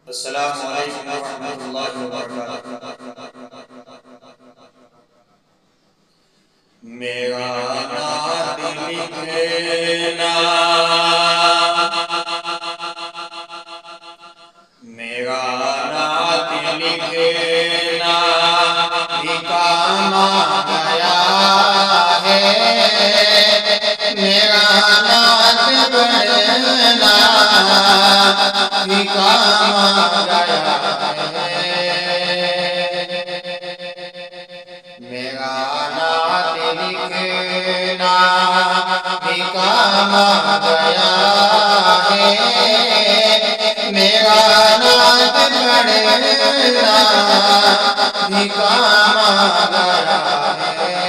السلام علیکم ورحمۃ اللہ وبرکاتہ۔ میرا نعت لکھنا، میرا نعت لکھنا بھی کام آیا ہے، میرا نعت پڑھنا بھی کام آیا ہے، میرا نعت لکھنا بھی کام آیا ہے، میرا نعت پڑھنا بھی کام آیا ہے،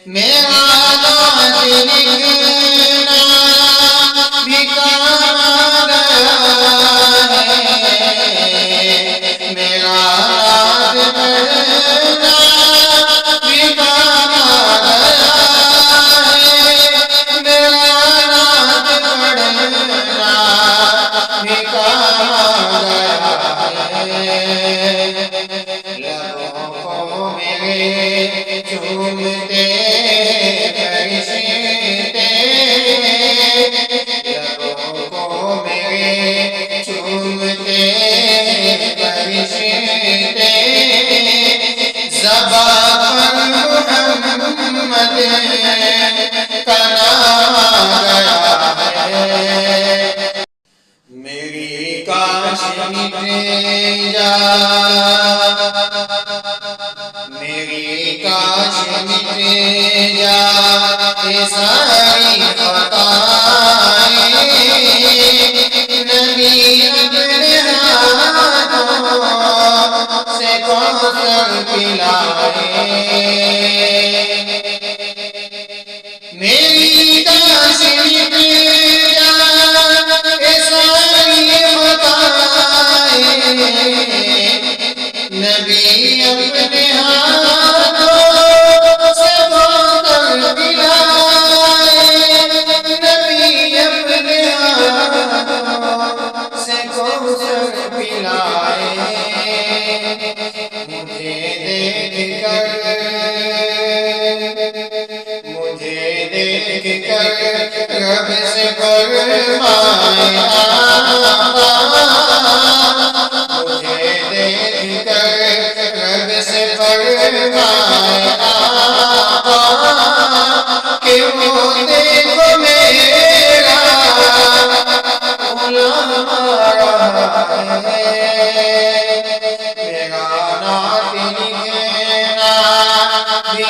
میرا نعت لکھنا بھی کام آیا ہے، میرا نعت پڑھنا بھی کام آیا ہے، میرا نعت پڑھنا بھی کام آیا ہے، لبوں کو میرے چومتے فرشتے، لبوں کو میرے چومتے فرشتے، زباں پر محمد کا نام گیا ہے، میری کاش مٹ جائے، میری کاش مٹ جائے ساری خطائیں، نبی اپنے ہاتھوں سے کوثر پلائے، میری کاش مٹ جائے ساری خطائیں، نبی اپنے ہاتھوں سے کوثر پلائے، نبی اپنے ہاتھوں سے کوثر پلائے، مجھے دیکھ کر رب سے فرمایا، مجھے دیکھ کر رب سے فرمایا کہ وہ دیکھو میرا غلام آ رہا ہے، میرا نعت لکھنا بھی